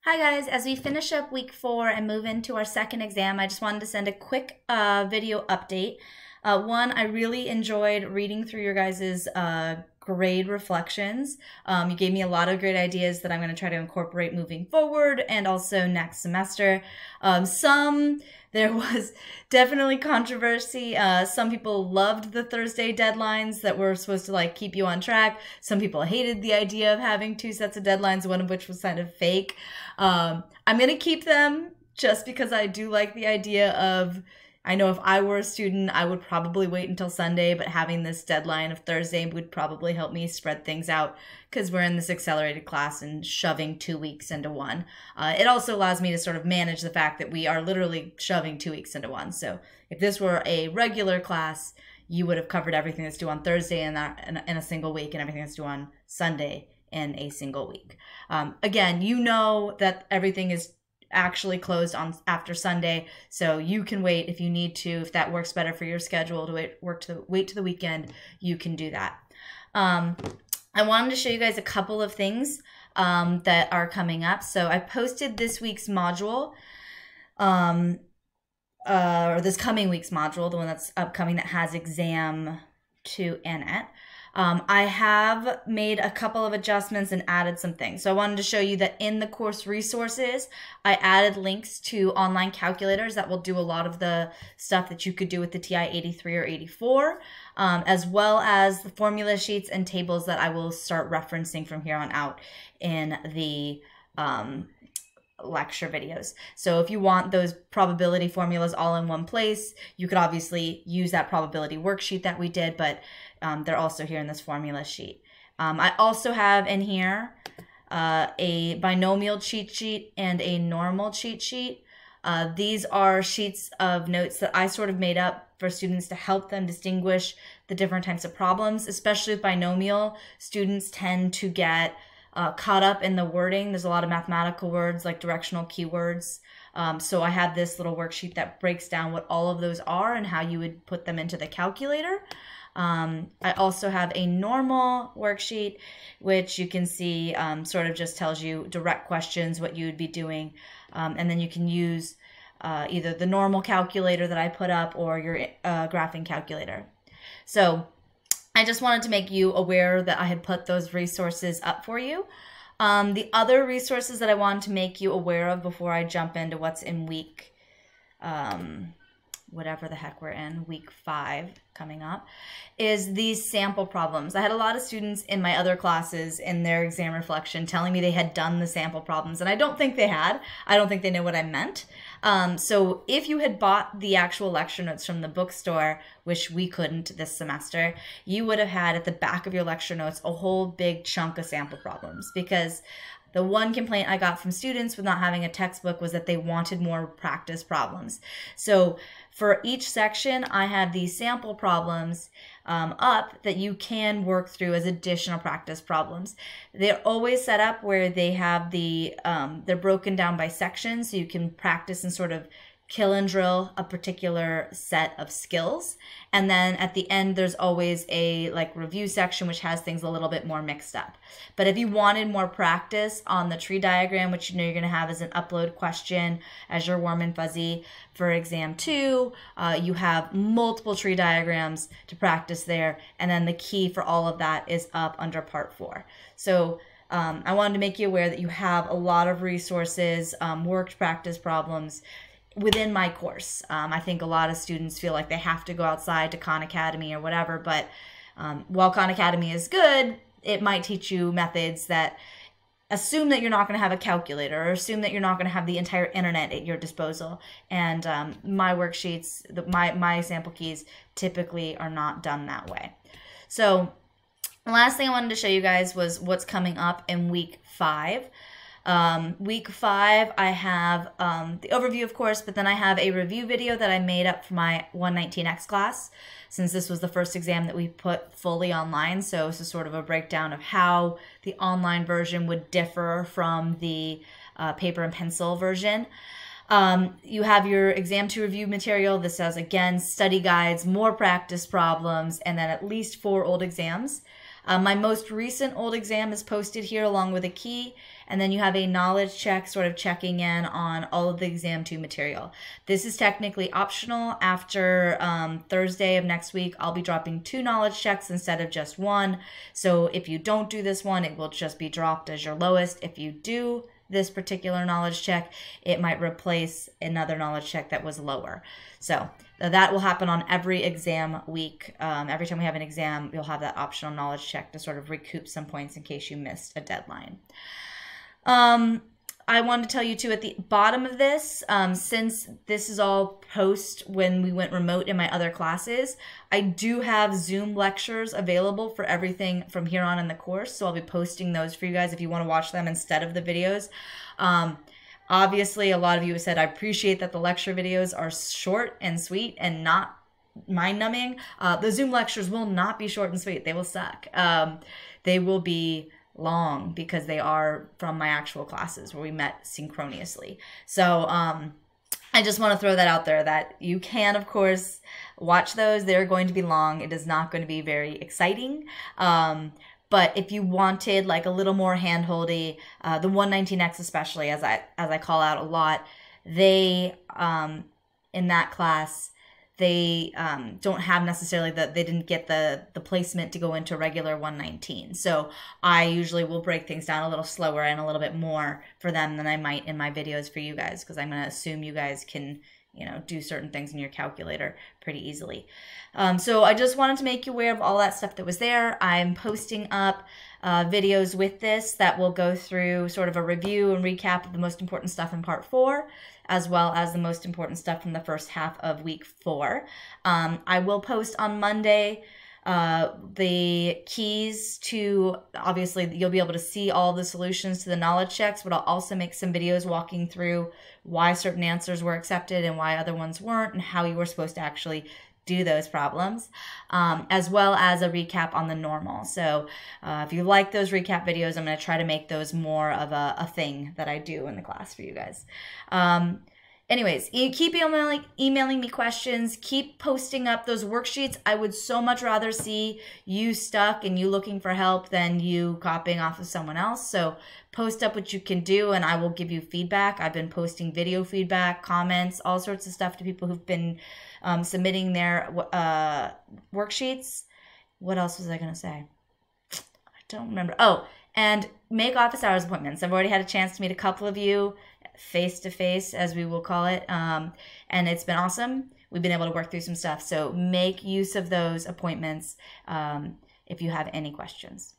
Hi guys, as we finish up week 4 and move into our second exam, I just wanted to send a quick video update. One, I really enjoyed reading through your guys' grade reflections. You gave me a lot of great ideas that I'm going to try to incorporate moving forward and also next semester. There was definitely controversy. Some people loved the Thursday deadlines that were supposed to keep you on track. Some people hated the idea of having 2 sets of deadlines, one of which was kind of fake. I'm going to keep them just because I do like the idea of, I know if I were a student, I would probably wait until Sunday, but having this deadline of Thursday would probably help me spread things out because we're in this accelerated class and shoving 2 weeks into one. It also allows me to sort of manage the fact that we are literally shoving 2 weeks into one. So if this were a regular class, you would have covered everything that's due on Thursday in a single week and everything that's due on Sunday in a single week. Again, you know that everything is actually closed on after Sunday, so you can wait if you need to. If that works better for your schedule to wait to the weekend, you can do that. I wanted to show you guys a couple of things that are coming up. So I posted this week's module, or this coming week's module, the one that's upcoming that has exam 2 and ET. I have made a couple of adjustments and added some things. So I wanted to show you that in the course resources, I added links to online calculators that will do a lot of the stuff that you could do with the TI 83 or 84, as well as the formula sheets and tables that I will start referencing from here on out in the lecture videos. So if you want those probability formulas all in one place, you could obviously use that probability worksheet that we did, but they're also here in this formula sheet. I also have in here a binomial cheat sheet and a normal cheat sheet. These are sheets of notes that I sort of made up for students to help them distinguish the different types of problems. Especially with binomial, students tend to get caught up in the wording. There's a lot of mathematical words like directional keywords. So I have this little worksheet that breaks down what all of those are and how you would put them into the calculator. I also have a normal worksheet, which you can see sort of just tells you direct questions, what you would be doing. And then you can use either the normal calculator that I put up or your graphing calculator. So I just wanted to make you aware that I had put those resources up for you. The other resources that I wanted to make you aware of before I jump into what's in week, whatever the heck we're in, week 5 coming up, is these sample problems. I had a lot of students in my other classes in their exam reflection telling me they had done the sample problems, and I don't think they had. I don't think they know what I meant. So if you had bought the actual lecture notes from the bookstore, which we couldn't this semester, you would have had at the back of your lecture notes a whole big chunk of sample problems, because the one complaint I got from students with not having a textbook was that they wanted more practice problems. So for each section, I have these sample problems up that you can work through as additional practice problems. They're always set up where they have they're broken down by sections, so you can practice and sort of kill and drill a particular set of skills. And then at the end, there's always a review section, which has things a little bit more mixed up. But if you wanted more practice on the tree diagram, which you know you're going to have as an upload question as your warm and fuzzy for exam 2, you have multiple tree diagrams to practice there. And then the key for all of that is up under part 4. So I wanted to make you aware that you have a lot of resources, worked practice problems within my course. I think a lot of students feel like they have to go outside to Khan Academy or whatever, but while Khan Academy is good, it might teach you methods that assume that you're not going to have a calculator, or assume that you're not going to have the entire internet at your disposal. And my worksheets, my sample keys typically are not done that way. So the last thing I wanted to show you guys was what's coming up in week 5. Week 5, I have the overview, of course, but then I have a review video that I made up for my 119X class, since this was the first exam that we put fully online. So this is sort of a breakdown of how the online version would differ from the paper and pencil version. You have your exam 2 review material. This has, again, study guides, more practice problems, and then at least 4 old exams. My most recent old exam is posted here along with a key, and then you have a knowledge check, sort of checking in on all of the exam 2 material. This is technically optional. After Thursday of next week, I'll be dropping 2 knowledge checks instead of just 1. So if you don't do this one, it will just be dropped as your lowest. If you do this particular knowledge check, it might replace another knowledge check that was lower. So that will happen on every exam week. Every time we have an exam, you'll have that optional knowledge check to sort of recoup some points in case you missed a deadline. I wanted to tell you too, at the bottom of this, since this is all post when we went remote in my other classes, I do have Zoom lectures available for everything from here on in the course. So I'll be posting those for you guys if you want to watch them instead of the videos. Obviously, a lot of you have said, I appreciate that the lecture videos are short and sweet and not mind-numbing. The Zoom lectures will not be short and sweet. They will suck. They will be long because they are from my actual classes where we met synchronously. So I just want to throw that out there that you can, of course, watch those. They're going to be long. It is not going to be very exciting. But if you wanted like a little more hand-holdy, the 119X especially, as I call out a lot, they, in that class, they don't have necessarily they didn't get the placement to go into regular 119. So I usually will break things down a little slower and a little bit more for them than I might in my videos for you guys, because I'm going to assume you guys can, do certain things in your calculator pretty easily. So I just wanted to make you aware of all that stuff that was there. I'm posting up videos with this that will go through sort of a review and recap of the most important stuff in part 4, as well as the most important stuff from the first half of week 4. I will post on Monday the keys to, obviously you'll be able to see all the solutions to the knowledge checks, but I'll also make some videos walking through why certain answers were accepted and why other ones weren't, and how you were supposed to actually do those problems, as well as a recap on the normal. So if you like those recap videos, I'm going to try to make those more of a thing that I do in the class for you guys. Anyways, keep emailing me questions. Keep posting up those worksheets. I would so much rather see you stuck and you looking for help than you copying off of someone else. So post up what you can do and I will give you feedback. I've been posting video feedback, comments, all sorts of stuff to people who've been submitting their worksheets. What else was I going to say? I don't remember. Oh, and make office hours appointments. I've already had a chance to meet a couple of you face-to-face, as we will call it, and it's been awesome. We've been able to work through some stuff, so make use of those appointments if you have any questions.